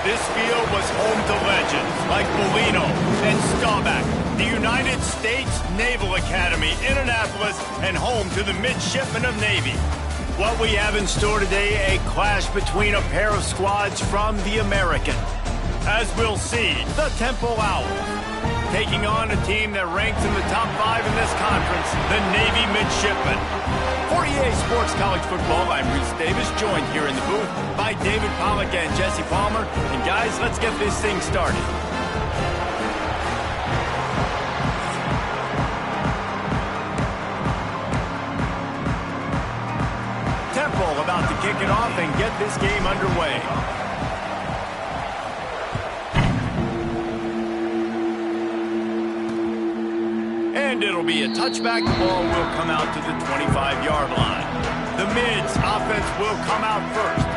This field was home to legends like Molino and Staubach, the United States Naval Academy in Annapolis, and home to the Midshipmen of Navy. What we have in store today, a clash between a pair of squads from the American. As we'll see, the Temple Owls taking on a team that ranks in the top 5 in this conference, the Navy Midshipmen. For EA Sports College Football, I'm Reese Davis, joined here in the booth by David Pollack and Jesse Palmer. And guys, let's get this thing started. Temple about to kick it off and get this game underway. And it'll be a touchback. The ball will come out to the 25-yard line. The Mids offense will come out first.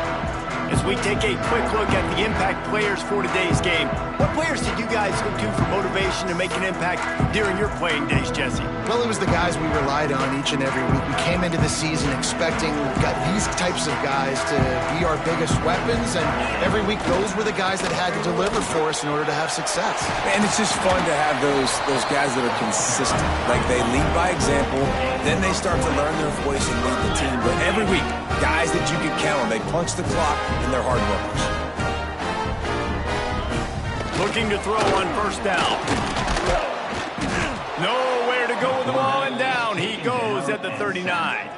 As we take a quick look at the impact players for today's game, what players did you guys look to for motivation to make an impact during your playing days, Jesse? Well, it was the guys we relied on each and every week. We came into the season expecting we've got these types of guys to be our biggest weapons, and every week those were the guys that had to deliver for us in order to have success. And it's just fun to have those guys that are consistent. Like, they lead by example, then they start to learn their voice and lead the team. But every week, guys that you can count on, they punch the clock, and they're hard workers. Looking to throw on first down. Nowhere to go with the ball, and down he goes at the 39.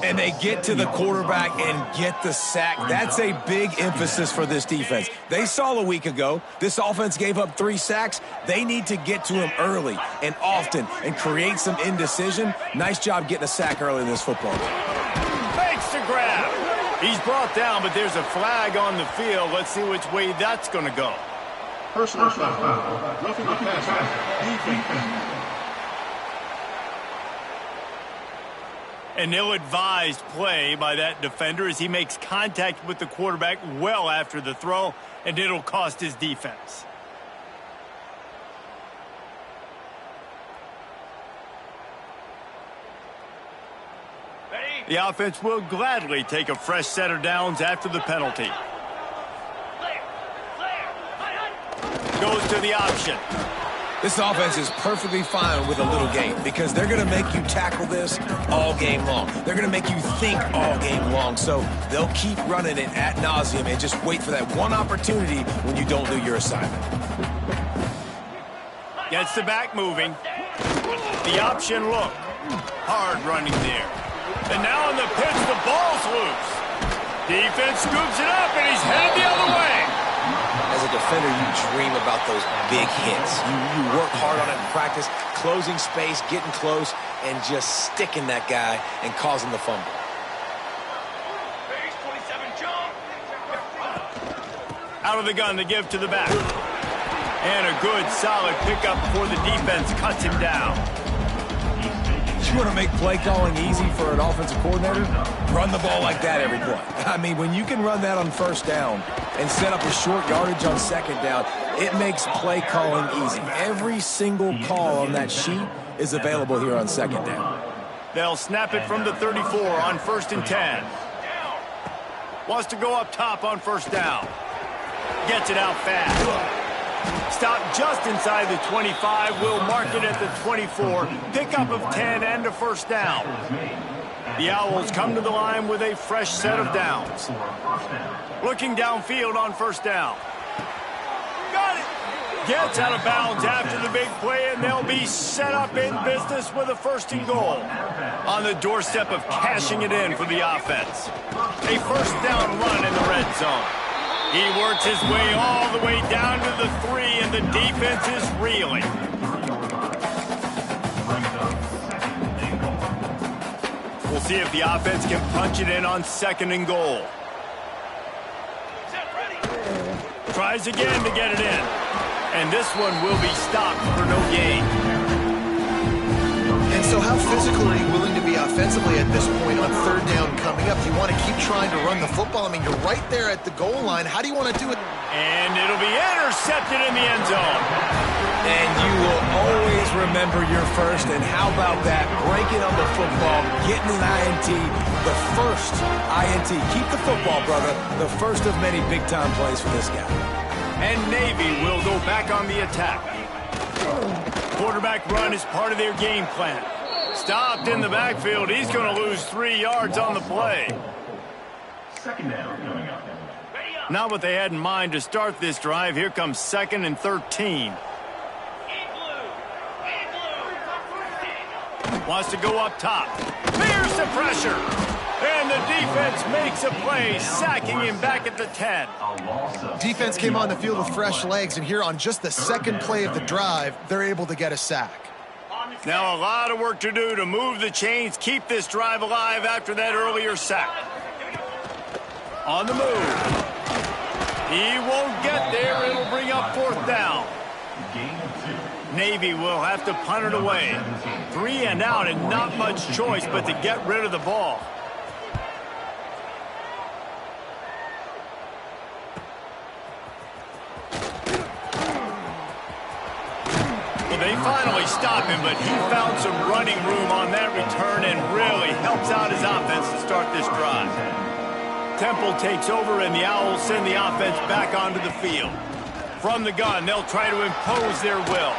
And they get to the quarterback and get the sack. That's a big emphasis for this defense. They saw a week ago, this offense gave up 3 sacks. They need to get to him early and often and create some indecision. Nice job getting a sack early in this football game. Fakes the grab. He's brought down, but there's a flag on the field. Let's see which way that's going to go. Personal foul. Roughing the pass. Defense. An ill-advised play by that defender as he makes contact with the quarterback well after the throw, and it'll cost his defense. The offense will gladly take a fresh set of downs after the penalty. Goes to the option. This offense is perfectly fine with a little game because they're going to make you tackle this all game long. They're going to make you think all game long. So they'll keep running it ad nauseum and just wait for that one opportunity when you don't do your assignment. Gets the back moving. The option look. Hard running there. And now on the pitch, the ball's loose. Defense scoops it up, and he's headed the other way. As a defender, you dream about those big hits. You work hard on it in practice, closing space, getting close, and just sticking that guy and causing the fumble. Out of the gun to give to the back. And a good, solid pickup before the defense cuts him down. You want to make play calling easy for an offensive coordinator? Run the ball like that every play. I mean, when you can run that on first down and set up a short yardage on second down, it makes play calling easy. Every single call on that sheet is available here on second down. They'll snap it from the 34 on 1st and 10. Wants to go up top on first down. Gets it out fast. Stop just inside the 25. Will mark it at the 24. Pickup of 10 and a first down. The Owls come to the line with a fresh set of downs. Looking downfield on first down. Got it. Gets out of bounds after the big play, and they'll be set up in business with a 1st and goal. On the doorstep of cashing it in for the offense. A first down run in the red zone. He works his way all the way down to the 3, and the defense is reeling. We'll see if the offense can punch it in on 2nd and goal. Tries again to get it in. And this one will be stopped for no gain. And so how physical are you willing to be offensively at this point on 3rd down coming up? Do you want to keep trying to run the football? I mean, you're right there at the goal line. How do you want to do it? And it'll be intercepted in the end zone. And you will always remember your first, and how about that? Breaking on the football, getting an INT, the first INT. Keep the football, brother. The first of many big-time plays for this guy. And Navy will go back on the attack. Quarterback run is part of their game plan. Stopped in the backfield. He's going to lose 3 yards on the play. Second down coming up. Not what they had in mind to start this drive. Here comes 2nd and 13. Wants to go up top. Fears the pressure. And the defense makes a play, sacking him back at the 10. Defense came on the field with fresh legs, and here on just the second play of the drive, they're able to get a sack. Now a lot of work to do to move the chains, keep this drive alive after that earlier sack. On the move. He won't get there. It'll bring up 4th down. Navy will have to punt it away. 3 and out, and not much choice but to get rid of the ball. Well, they finally stop him, but he found some running room on that return and really helps out his offense to start this drive. Temple takes over, and the Owls send the offense back onto the field. From the gun, they'll try to impose their will.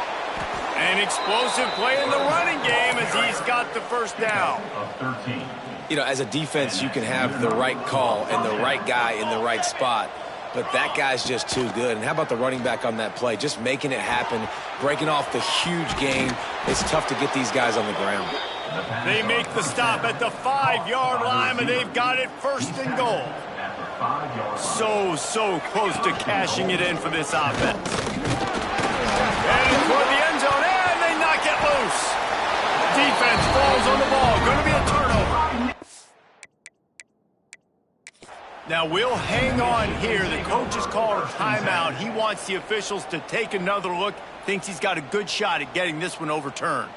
An explosive play in the running game as he's got the first down. You know, as a defense, you can have the right call and the right guy in the right spot, but that guy's just too good. And how about the running back on that play? Just making it happen, breaking off the huge gain. It's tough to get these guys on the ground. They make the stop at the 5-yard line, and they've got it 1st and goal. So close to cashing it in for this offense. And toward the end zone, and they knock it loose. Defense falls on the ball. Going to be a turnover. Now we'll hang on here. The coach has called a timeout. He wants the officials to take another look. Thinks he's got a good shot at getting this one overturned.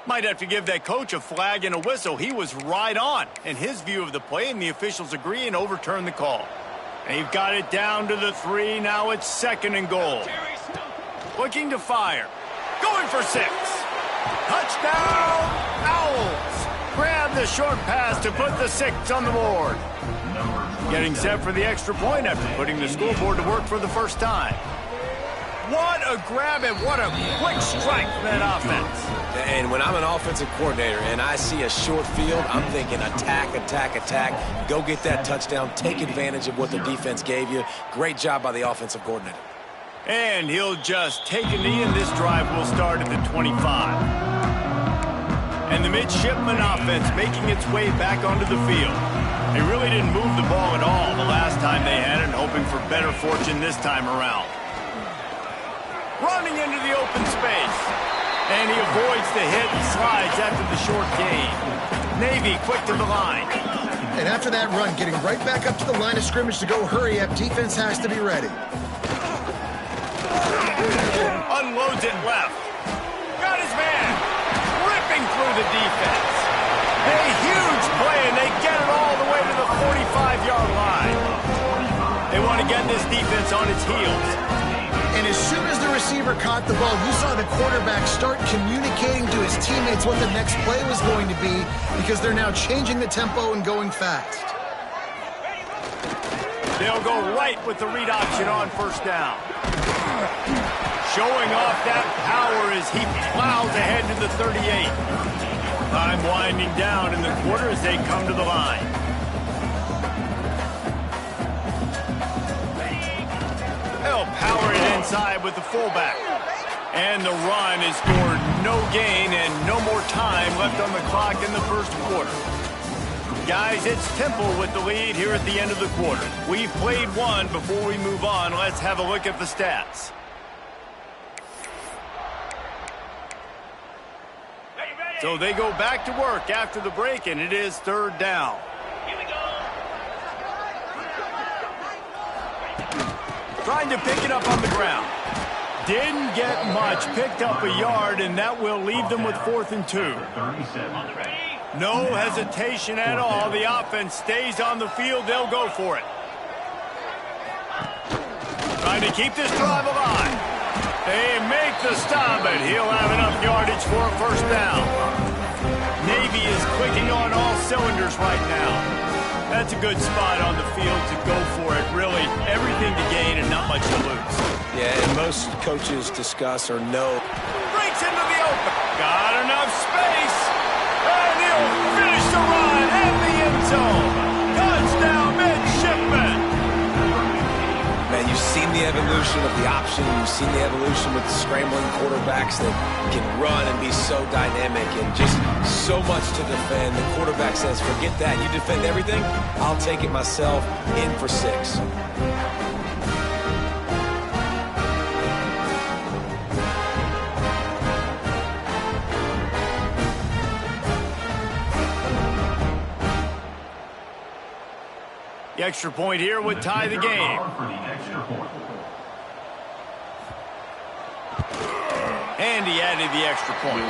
Might have to give that coach a flag and a whistle. He was right on in his view of the play, and the officials agree and overturn the call. They've got it down to the 3. Now it's 2nd and goal. Looking to fire. Going for 6. Touchdown, Owls. Grab the short pass to put the 6 on the board. Getting set for the extra point after putting the scoreboard to work for the first time. What a grab and what a quick strike from that offense. And when I'm an offensive coordinator and I see a short field, I'm thinking attack, attack, attack. Go get that touchdown. Take advantage of what the defense gave you. Great job by the offensive coordinator. And he'll just take a knee, and this drive will start at the 25. And the midshipman offense making its way back onto the field. They really didn't move the ball at all the last time they had it, hoping for better fortune this time around. Running into the open space. And he avoids the hit and slides after the short gain. Navy quick to the line. And after that run, getting right back up to the line of scrimmage to go hurry up, defense has to be ready. Unloads it left. Got his man. Ripping through the defense. A huge play, and they get it all the way to the 45-yard line. They want to get this defense on its heels. And as soon as the receiver caught the ball, you saw the quarterback start communicating to his teammates what the next play was going to be, because they're now changing the tempo and going fast. They'll go right with the read option on 1st down. Showing off that power as he plows ahead to the 38. Time winding down in the quarter as they come to the line. They'll power it inside with the fullback. And the run has scored no gain and no more time left on the clock in the 1st quarter. Guys, it's Temple with the lead here at the end of the quarter. We've played one. Before we move on, let's have a look at the stats. So they go back to work after the break, and it is 3rd down. Trying to pick it up on the ground. Didn't get much. Picked up a yard, and that will leave them with 4th and 2. No hesitation at all. The offense stays on the field. They'll go for it. Trying to keep this drive alive. They make the stop, but he'll have enough yardage for a first down. Navy is clicking on all cylinders right now. That's a good spot on the field to go for it. Really, everything to gain and not much to lose. Yeah, and most coaches discuss or know. Breaks into the open. Got enough space. And he'll finish the run at the end zone. Touchdown, midshipman. Man, you've seen the evolution of the option. You've seen the evolution with the scrambling quarterbacks that can run and be so dynamic and just so much to defend. The quarterback says, forget that. You defend everything? I'll take it myself. In for 6. The extra point here would tie the game. And he added the extra point.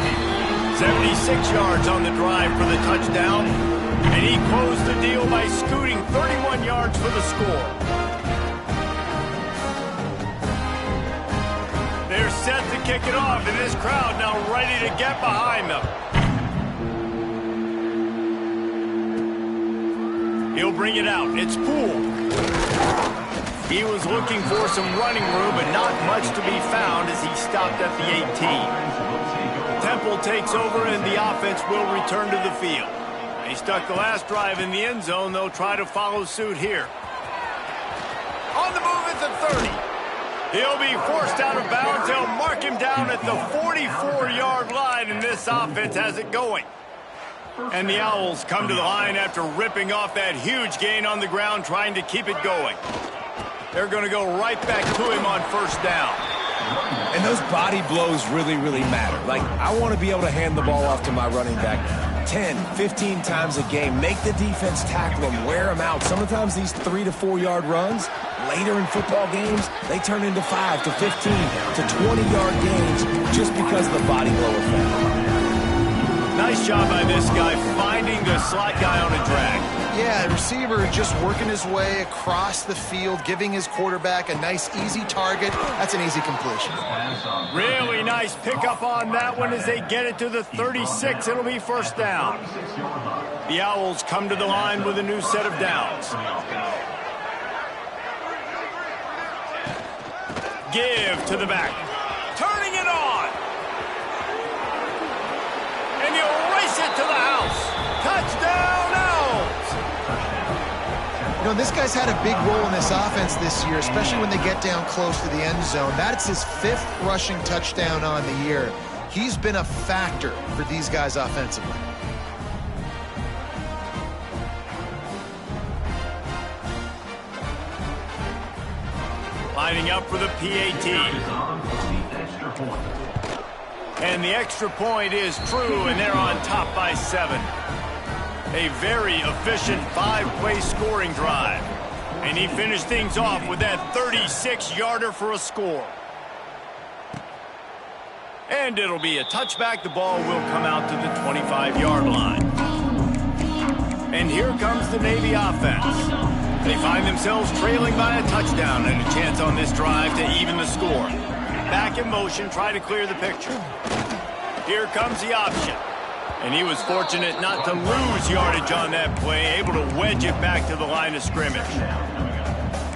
76 yards on the drive for the touchdown. And he closed the deal by scooting 31 yards for the score. They're set to kick it off, and this crowd now ready to get behind them. He'll bring it out. It's Poole. He was looking for some running room, but not much to be found as he stopped at the 18. Temple takes over, and the offense will return to the field. They stuck the last drive in the end zone. They'll try to follow suit here. On the move at the 30. He'll be forced out of bounds. They'll mark him down at the 44-yard line, and this offense has it going. And the Owls come to the line after ripping off that huge gain on the ground, trying to keep it going. They're going to go right back to him on first down. And those body blows really, really matter. Like, I want to be able to hand the ball off to my running back 10, 15 times a game. Make the defense tackle him, wear him out. Sometimes these 3 to 4 yard runs, later in football games, they turn into 5 to 15 to 20-yard gains just because of the body blow effect. Nice job by this guy finding the slot guy on a drag. Yeah, the receiver just working his way across the field, giving his quarterback a nice, easy target. That's an easy completion. Really nice pickup on that one as they get it to the 36. It'll be first down. The Owls come to the line with a new set of downs. Give to the back. Turning it on. And he'll race it to the house. Touchdown, Owls! You know, this guy's had a big role in this offense this year, especially when they get down close to the end zone. That's his 5th rushing touchdown on the year. He's been a factor for these guys offensively. Lining up for the PAT. And the extra point is true, and they're on top by 7. A very efficient 5-play scoring drive. And he finished things off with that 36-yarder for a score. And it'll be a touchback. The ball will come out to the 25-yard line. And here comes the Navy offense. They find themselves trailing by a touchdown and a chance on this drive to even the score. Back in motion, try to clear the picture. Here comes the option. And he was fortunate not to lose yardage on that play, able to wedge it back to the line of scrimmage.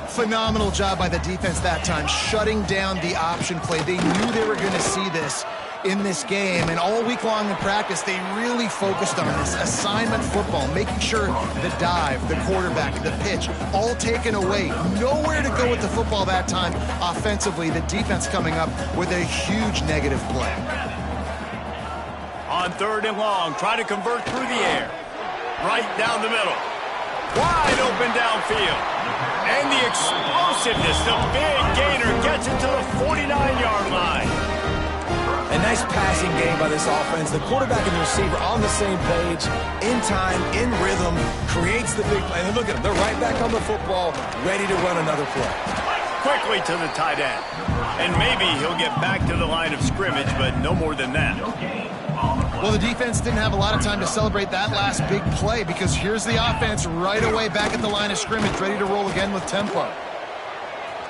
Phenomenal job by the defense that time, shutting down the option play. They knew they were going to see this in this game, and all week long in practice, they really focused on this assignment football, making sure the dive, the quarterback, the pitch, all taken away. Nowhere to go with the football that time offensively. The defense coming up with a huge negative play. On 3rd and long, try to convert through the air. Right down the middle. Wide open downfield. And the explosiveness, the big gainer gets it to the 49-yard line. A nice passing game by this offense. The quarterback and the receiver on the same page, in time, in rhythm, creates the big play. And look at them, they're right back on the football, ready to run another play. Quickly to the tight end. And maybe he'll get back to the line of scrimmage, but no more than that. Well, the defense didn't have a lot of time to celebrate that last big play because here's the offense right away back at the line of scrimmage, ready to roll again with tempo.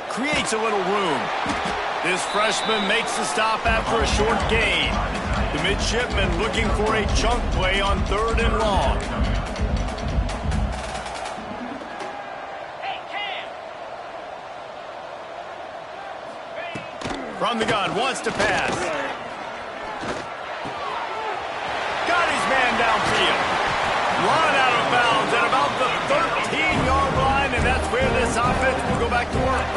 Creates a little room. This freshman makes the stop after a short gain. The midshipman looking for a chunk play on 3rd and long. From the gun, wants to pass. Got his man downfield. Run out of bounds at about the 13-yard line, and that's where this offense will go back to work.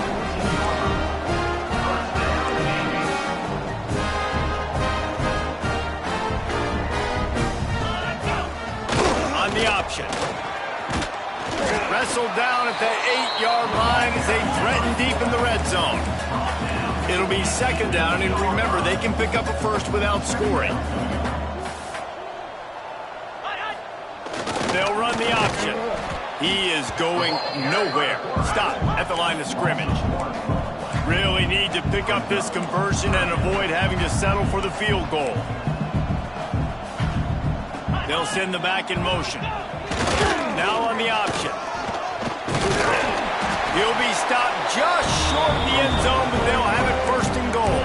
On the option. Wrestled down at the 8-yard line as they threaten deep in the red zone. It'll be 2nd down, and remember, they can pick up a first without scoring. They'll run the option. He is going nowhere. Stop at the line of scrimmage. Really need to pick up this conversion and avoid having to settle for the field goal. They'll send the back in motion. Now on the option. He'll be stopped just short of the end zone, but they'll have it 1st and goal.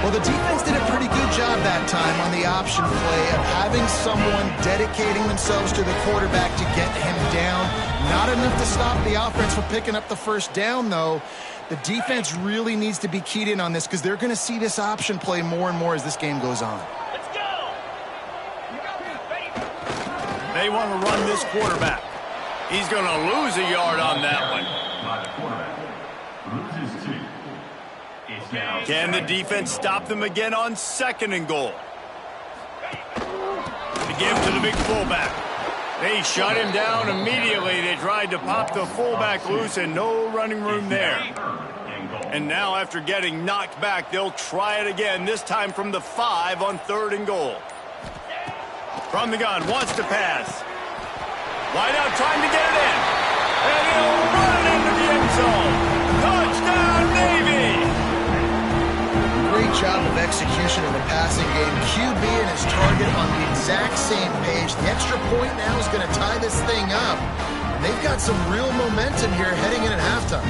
Well, the defense did a pretty good job that time on the option play of having someone dedicating themselves to the quarterback to get him down. Not enough to stop the offense from picking up the 1st down, though. The defense really needs to be keyed in on this because they're going to see this option play more and more as this game goes on. Let's go! They want to run this quarterback. He's going to lose a yard on that one. Can the defense stop them again on 2nd and goal? To give to the big fullback. They shut him down immediately. They tried to pop the fullback loose and no running room there. And now after getting knocked back, they'll try it again, this time from the 5 on 3rd and goal. From the gun, wants to pass. Wide out trying to get it in. And he'll run it into the end zone. Touchdown, Navy! Great job of execution in the passing game. QB and his target on the exact same page. The extra point now is going to tie this thing up. And they've got some real momentum here heading in at halftime.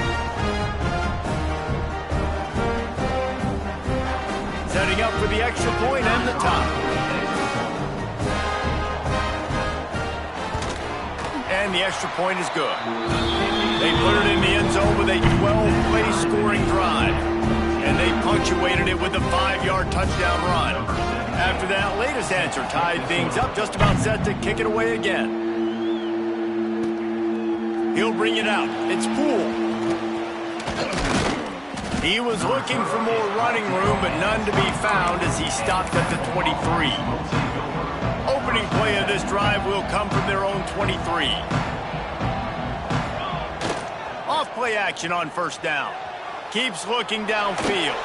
Setting up for the extra point and the top. And the extra point is good. They put it in the end zone with a 12-play scoring drive. And they punctuated it with a 5-yard touchdown run. After that latest answer tied things up, just about set to kick it away again. He'll bring it out. It's Poole. He was looking for more running room, but none to be found as he stopped at the 23. Opening play of this drive will come from their own 23. Off play action on 1st down. Keeps looking downfield.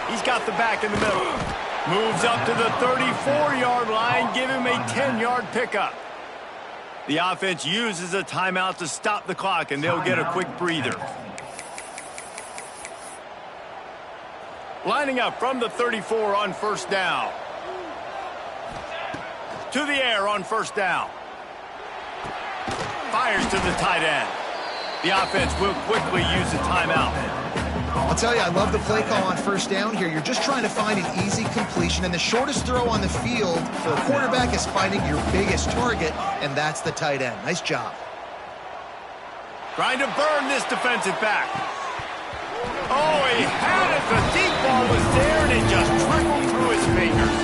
He's got the back in the middle. Moves up to the 34-yard line, give him a 10-yard pickup. The offense uses a timeout to stop the clock, and they'll get a quick breather. Lining up from the 34 on 1st down. To the air on 1st down. Fires to the tight end. The offense will quickly use a timeout. I'll tell you, I love the play call on 1st down here. You're just trying to find an easy completion, and the shortest throw on the field for a quarterback is finding your biggest target, and that's the tight end. Nice job. Trying to burn this defensive back. Oh, he had it. The deep ball was there, and it just trickled through his fingers.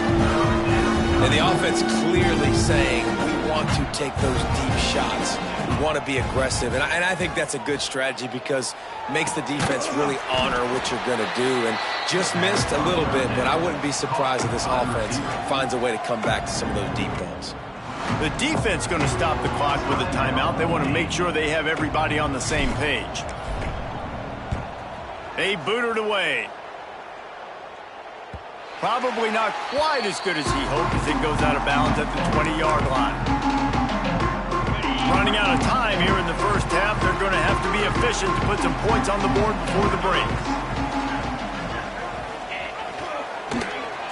And the offense clearly saying, we want to take those deep shots. We want to be aggressive. And I think that's a good strategy because it makes the defense really honor what you're going to do. And just missed a little bit, but I wouldn't be surprised if this offense finds a way to come back to some of those deep balls. The defense going to stop the clock with a timeout. They want to make sure they have everybody on the same page. They boot it away. Probably not quite as good as he hoped as it goes out of bounds at the 20-yard line. Running out of time here in the 1st half. They're going to have to be efficient to put some points on the board before the break.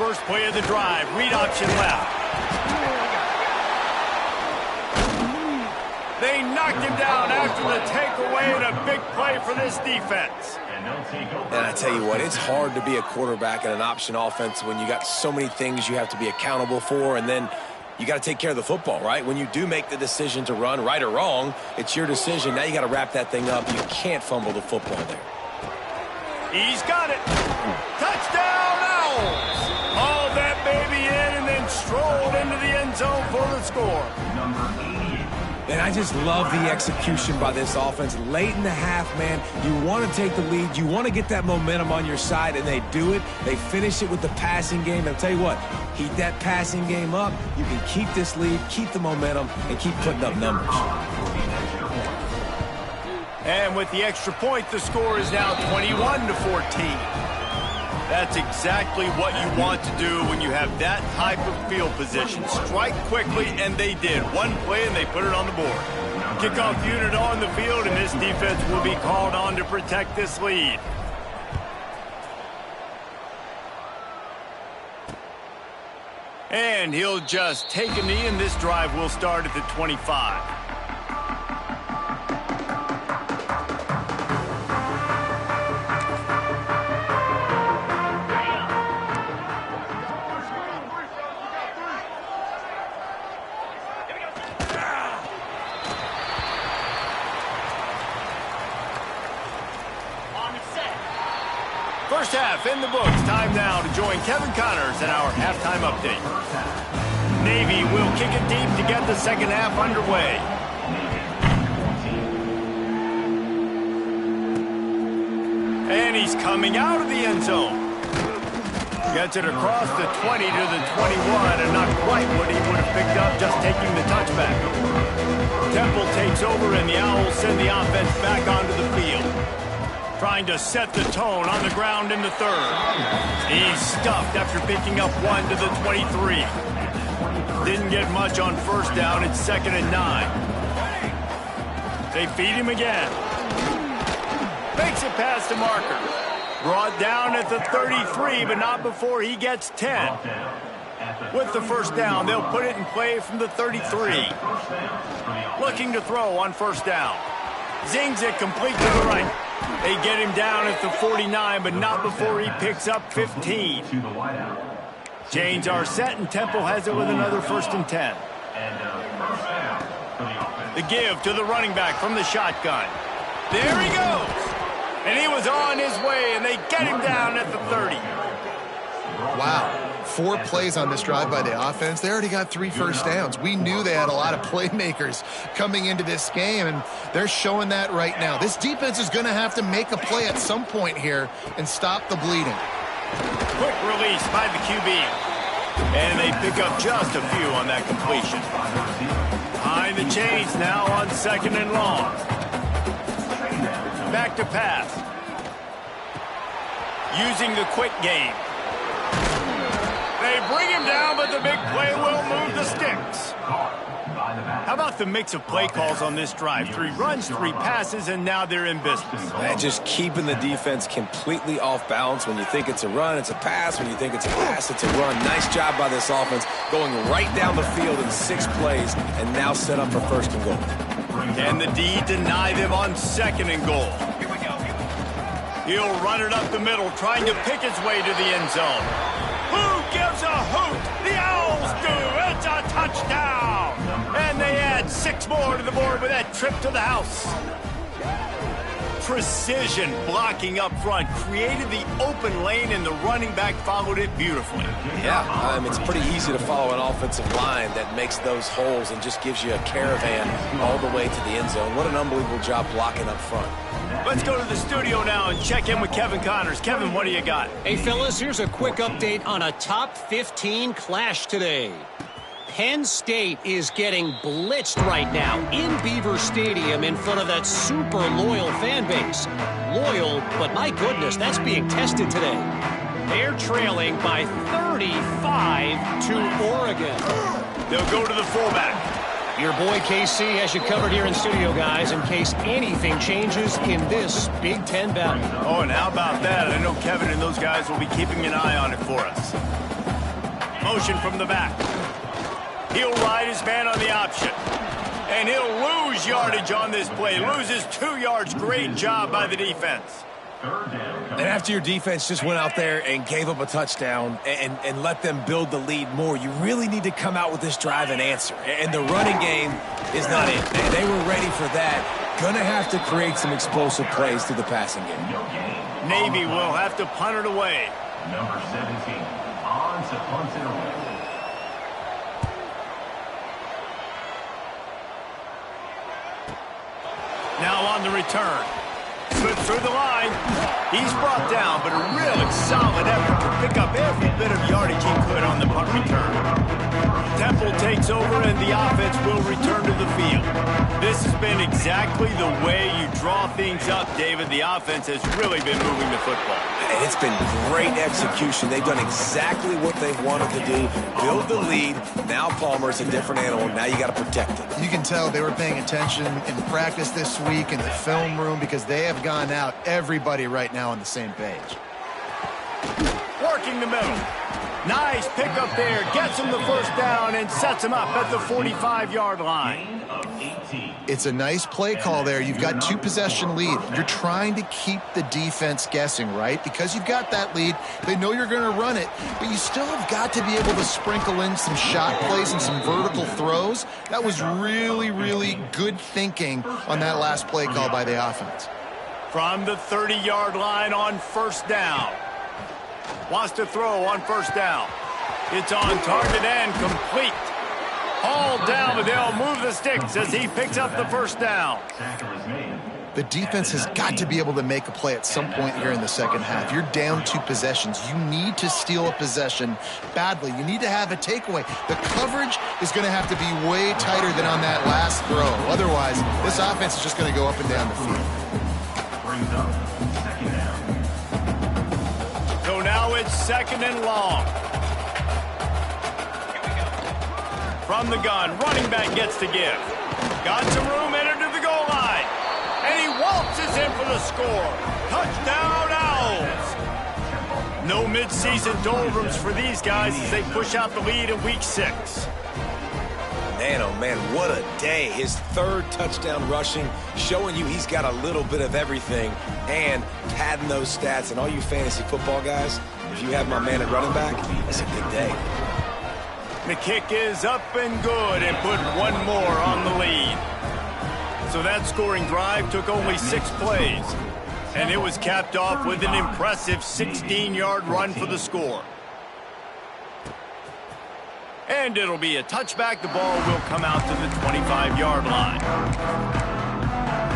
first play of the drive. Read option left. They knocked him down after the takeaway, and a big play for this defense. And I tell you what, it's hard to be a quarterback in an option offense when you got so many things you have to be accountable for, and then you got to take care of the football, right? When you do make the decision to run, right or wrong, it's your decision. Now you got to wrap that thing up. You can't fumble the football there. He's got it. Touchdown, Owls. Hauled that baby in and then strolled into the end zone for the score. And I just love the execution by this offense. Late in the half, man, you want to take the lead. You want to get that momentum on your side, and they do it. They finish it with the passing game. And I'll tell you what, heat that passing game up. You can keep this lead, keep the momentum, and keep putting up numbers. And with the extra point, the score is now 21-14. That's exactly what you want to do when you have that type of field position. Strike quickly, and they did. One play, and they put it on the board. Kickoff unit on the field, and this defense will be called on to protect this lead. And he'll just take a knee, and this drive will start at the 25. First half in the books. Time now to join Kevin Connors in our halftime update. Navy will kick it deep to get the second half underway. And he's coming out of the end zone. Gets it across the 20 to the 21, and not quite what he would have picked up just taking the touchback. Temple takes over, and the Owls send the offense back onto the field. Trying to set the tone on the ground in the third. He's stuffed after picking up one to the 23. Didn't get much on first down. It's 2nd and 9. They feed him again. Makes it past the marker. Brought down at the 33, but not before he gets 10. With the first down, they'll put it in play from the 33. Looking to throw on first down. Zings it complete to the right. They get him down at the 49, but not before he picks up 15. Chains are set, and Temple has it with another 1st and 10. The give to the running back from the shotgun. There he goes. And he was on his way, and they get him down at the 30. Wow. 4 plays on this drive by the offense. They already got 3 first downs. We knew they had a lot of playmakers coming into this game, and they're showing that right now. This defense is going to have to make a play at some point here and stop the bleeding. Quick release by the QB. And they pick up just a few on that completion. Behind the chains now on 2nd and long. Back to pass. Using the quick game. They bring him down, but the big play will move the sticks. How about the mix of play calls on this drive? 3 runs, 3 passes, and now they're in business. Man, just keeping the defense completely off balance. When you think it's a run, it's a pass. When you think it's a pass, it's a run. Nice job by this offense, going right down the field in 6 plays, and now set up for 1st and goal. And the D deny them on 2nd and goal. Here we go. He'll run it up the middle, trying to pick his way to the end zone. Who gives a hoot? The Owls do. It's a touchdown. And they add 6 more to the board with that trip to the house. Precision blocking up front created the open lane, and the running back followed it beautifully. Yeah, it's pretty easy to follow an offensive line that makes those holes and just gives you a caravan all the way to the end zone. What an unbelievable job blocking up front. Let's go to the studio now and check in with Kevin Connors. Kevin, what do you got? Hey, fellas, here's a quick update on a top 15 clash today. Penn State is getting blitzed right now in Beaver Stadium in front of that super loyal fan base. Loyal, but my goodness, that's being tested today. They're trailing by 35 to Oregon. They'll go to the fullback. Your boy KC has you covered here in studio, guys, in case anything changes in this Big Ten battle. Oh, and how about that? I know Kevin and those guys will be keeping an eye on it for us. Motion from the back. He'll ride his man on the option. And he'll lose yardage on this play. Loses 2 yards. Great job by the defense. And after your defense just went out there and gave up a touchdown and let them build the lead more, you really need to come out with this drive and answer. And the running game is not it. They were ready for that. Gonna have to create some explosive plays through the passing game. Navy will have to punt it away. Number 17 on to punt it away. Now on the return. Slips through the line. He's brought down, but a really solid effort to pick up every bit of yardage he could on the punt return. Temple takes over, and the offense will return to the field. This has been exactly the way you draw things up, David. The offense has really been moving the football. And it's been great execution. They've done exactly what they've wanted to do. Build the lead. Now Palmer's a different animal. Now you got to protect it. You can tell they were paying attention in practice this week in the film room because they have gone out, everybody right now on the same page. Working the middle. Nice pickup there. Gets him the first down and sets him up at the 45-yard line. It's a nice play call there. You've got 2-possession lead. You're trying to keep the defense guessing, right? Because you've got that lead. They know you're going to run it, but you still have got to be able to sprinkle in some shot plays and some vertical throws. That was really, really good thinking on that last play call by the offense. From the 30-yard line on first down. Wants to throw on first down. It's on target and complete. Hauled down, but they'll move the sticks as he picks up the first down. The defense has got to be able to make a play at some point here in the second half. You're down 2 possessions. You need to steal a possession badly. You need to have a takeaway. The coverage is going to have to be way tighter than on that last throw. Otherwise, this offense is just going to go up and down the field. Brings up second down. So now it's second and long. From the gun, running back gets to give. Got some room, entered to the goal line. And he waltzes in for the score. Touchdown, Owls. No midseason doldrums for these guys as they push out the lead in week 6. Man, oh man, what a day. His 3rd touchdown rushing, showing you he's got a little bit of everything and padding those stats. And all you fantasy football guys, if you have my man at running back, it's a good day. The kick is up and good and put one more on the lead. So that scoring drive took only 6 plays. And it was capped off with an impressive 16-yard run for the score. And it'll be a touchback. The ball will come out to the 25-yard line.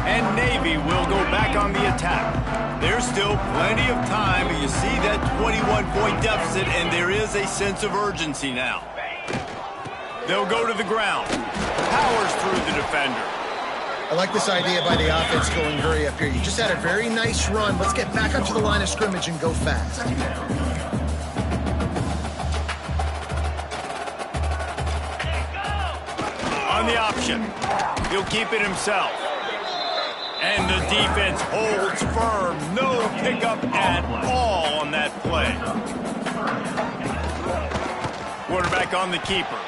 And Navy will go back on the attack. There's still plenty of time, but you see that 21-point deficit, and there is a sense of urgency now. They'll go to the ground. Powers through the defender. I like this idea by the offense going hurry up here. You just had a very nice run. Let's get back up to the line of scrimmage and go fast. On the option. He'll keep it himself. And the defense holds firm. No pickup at all on that play. Quarterback on the keeper.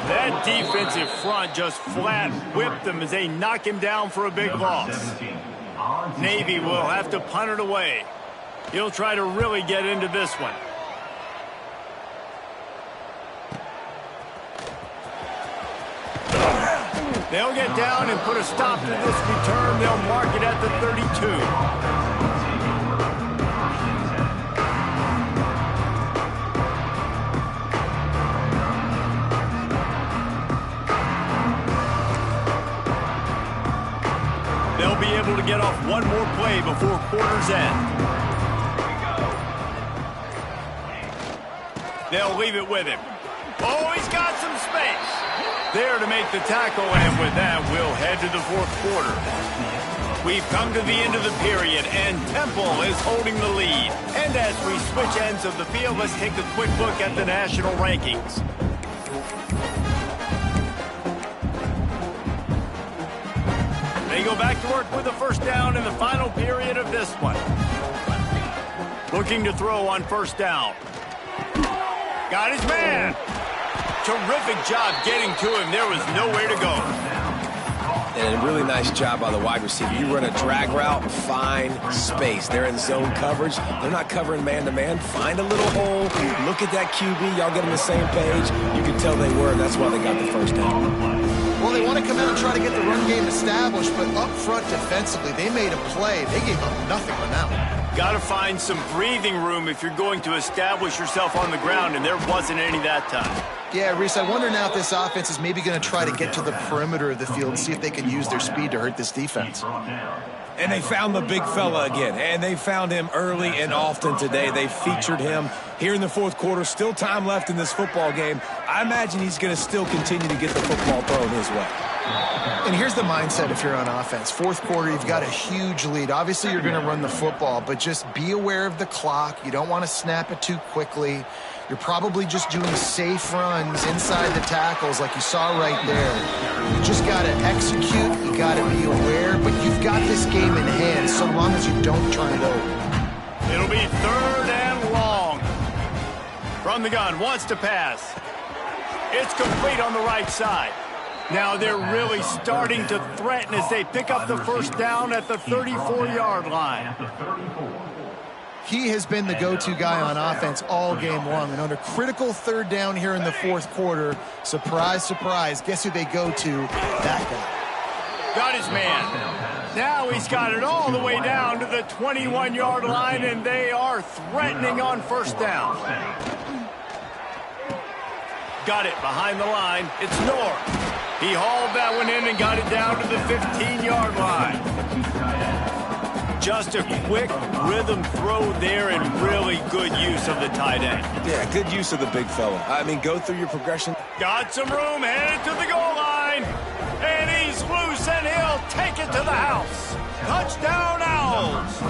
That defensive front just flat whipped them as they knock him down for a big loss. Navy will have to punt it away. He'll try to really get into this one. They'll get down and put a stop to this return. They'll mark it at the 32. They'll be able to get off one more play before quarter's end. They'll leave it with him. Oh, he's got some space. There to make the tackle, and with that, we'll head to the 4th quarter. We've come to the end of the period, and Temple is holding the lead. And as we switch ends of the field, let's take a quick look at the national rankings. They go back to work with a first down in the final period of this one. Looking to throw on first down. Got his man. Terrific job getting to him. There was nowhere to go. And a really nice job by the wide receiver. You run a drag route, find space. They're in zone coverage. They're not covering man-to-man. Find a little hole. Look at that QB. Y'all get on the same page. You can tell they were, and that's why they got the first down. Well, they want to come out and try to get the run game established, but up front defensively, they made a play. They gave up nothing on that one. Got to find some breathing room if you're going to establish yourself on the ground, and there wasn't any that time. Yeah, Reese, I wonder now if this offense is maybe going to try to get to the perimeter of the field and see if they can use their speed to hurt this defense. And they found the big fella again, and they found him early and often today. They featured him here in the fourth quarter. Still time left in this football game. I imagine he's going to still continue to get the football thrown his way. And here's the mindset if you're on offense. Fourth quarter, you've got a huge lead. Obviously, you're going to run the football, but just be aware of the clock. You don't want to snap it too quickly. You're probably just doing safe runs inside the tackles like you saw right there. You just got to execute. You got to be aware, but you've got this game in hand so long as you don't turn it over. It'll be 3rd and long. From the gun, wants to pass. It's complete on the right side. Now they're really starting to threaten as they pick up the first down at the 34-yard line. He has been the go-to guy on offense all game long. And under critical 3rd down here in the fourth quarter, surprise, surprise, guess who they go to? That guy. Got his man. Now he's got it all the way down to the 21-yard line, and they are threatening on first down. Got it behind the line. It's North. He hauled that one in and got it down to the 15-yard line. Just a quick rhythm throw there and really good use of the tight end. Yeah, good use of the big fella. I mean, go through your progression. Got some room, headed to the goal line. And he's loose, and he'll take it to the house. Touchdown, Owls.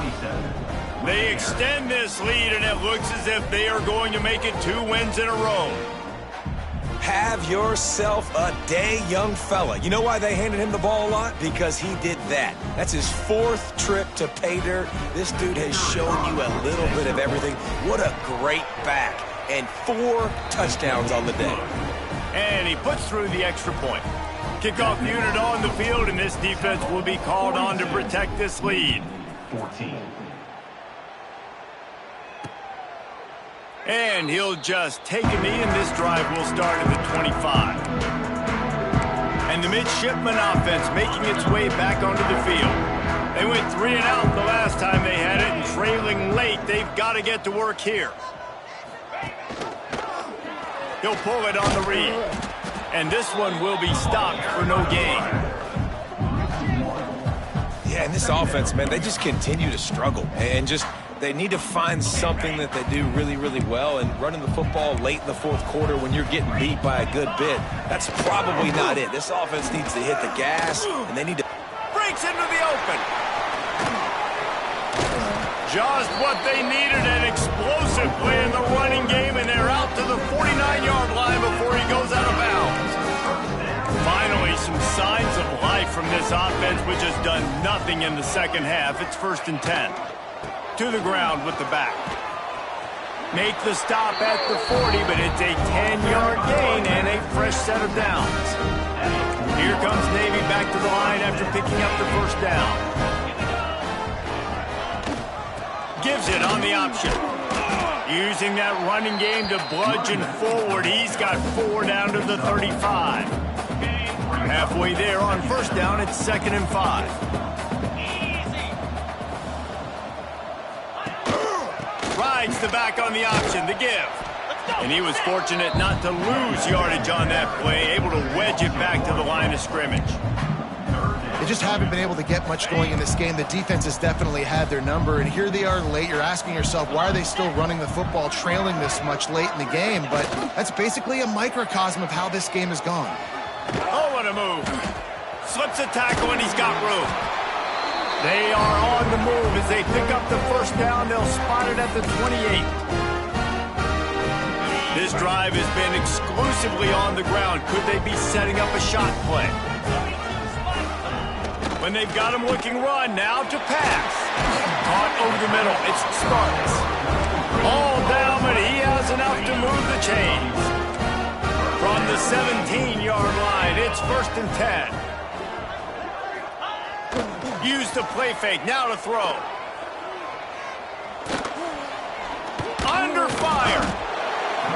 They extend this lead, and it looks as if they are going to make it 2 wins in a row. Have yourself a day, young fella. You know why they handed him the ball a lot? Because he did that. That's his 4th trip to pay dirt. This dude has shown you a little bit of everything. What a great back. And 4 touchdowns on the day. And he puts through the extra point. Kickoff unit on the field, and this defense will be called on to protect this lead. 14. And he'll just take a knee, and this drive will start at the 25. And the midshipman offense making its way back onto the field. They went 3 and out the last time they had it, and trailing late, they've got to get to work here. He'll pull it on the read. And this one will be stopped for no gain. Yeah, and this offense, man, they just continue to struggle. And just, they need to find something that they do really, really well. And running the football late in the fourth quarter when you're getting beat by a good bit, that's probably not it. This offense needs to hit the gas, and they need to... Breaks into the open. Just what they needed, an explosive play in the running game, and they're out to the 49-yard line before he goes out of bounds. Finally, some signs of life from this offense, which has done nothing in the second half. It's 1st and 10. To the ground with the back. Make the stop at the 40, but it's a 10-yard gain and a fresh set of downs. Here comes Navy back to the line after picking up the first down. Gives it on the option. Using that running game to bludgeon forward. He's got 4 down to the 35. Halfway there on first down, it's 2nd and 5. Rides the back on the option, the give. And he was fortunate not to lose yardage on that play, able to wedge it back to the line of scrimmage. They just haven't been able to get much going in this game. The defense has definitely had their number, and here they are late. You're asking yourself, why are they still running the football, trailing this much late in the game? But that's basically a microcosm of how this game has gone. Oh, what a move. Slips a tackle, and he's got room. They are on the move as they pick up the first down. They'll spot it at the 28. This drive has been exclusively on the ground. Could they be setting up a shot play? When they've got him looking run, now to pass. Caught over the middle. It's Sparks. All down, but he has does enough to move the chains. From the 17-yard line, it's 1st and 10. Use the play fake, now to throw. Under fire.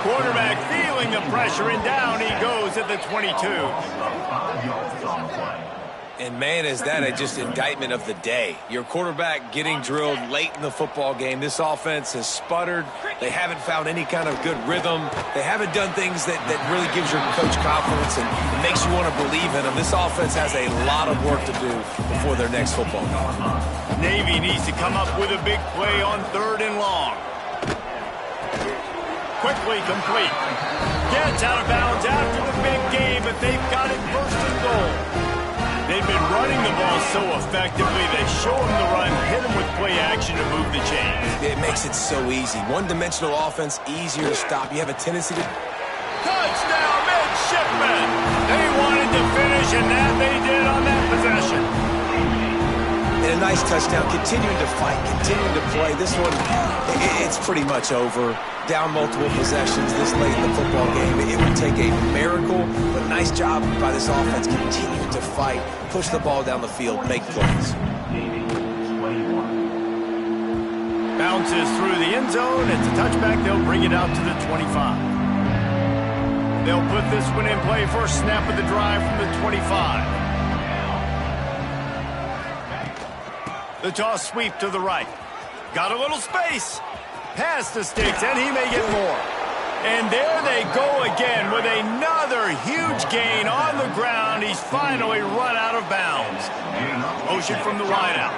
Quarterback feeling the pressure, and down he goes at the 22. And, man, is that just indictment of the day. Your quarterback getting drilled late in the football game. This offense has sputtered. They haven't found any kind of good rhythm. They haven't done things that really gives your coach confidence and makes you want to believe in them. This offense has a lot of work to do before their next football game. Navy needs to come up with a big play on 3rd and long. Quickly complete. Gets out of bounds after the big game, but they've got it 1st and goal. They've been running the ball so effectively, they show him the run, hit him with play action to move the chains. It makes it so easy. One-dimensional offense, easier to stop. You have a tendency to... Touchdown, midshipmen! They wanted to finish, and that they did on that possession. And a nice touchdown, continuing to fight, continuing to play. This one, it's pretty much over. Down multiple possessions this late in the football game. It would take a miracle, but nice job by this offense continuing to fight, push the ball down the field, make plays. Bounces through the end zone. It's a touchback. They'll bring it out to the 25. They'll put this one in play. First snap of the drive from the 25. The toss sweep to the right. Got a little space. Past the sticks, and he may get more. And there they go again with another huge gain on the ground. He's finally run out of bounds. Motion from the wideout.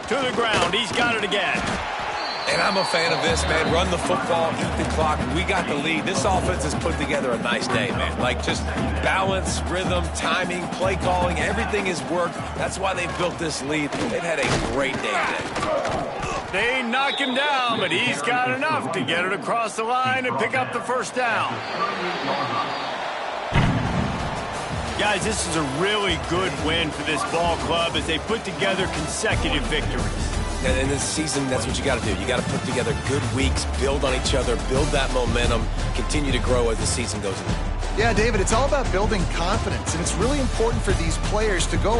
To the ground. He's got it again. And I'm a fan of this, man. Run the football, eat the clock. We got the lead. This offense has put together a nice day, man. Like, just balance, rhythm, timing, play calling, everything has worked. That's why they've built this lead. They've had a great day today. They knock him down, but he's got enough to get it across the line and pick up the 1st down. Guys, this is a really good win for this ball club as they put together consecutive victories. And in this season, that's what you got to do. You got to put together good weeks, build on each other, build that momentum, continue to grow as the season goes on. Yeah, David, it's all about building confidence, and it's really important for these players to go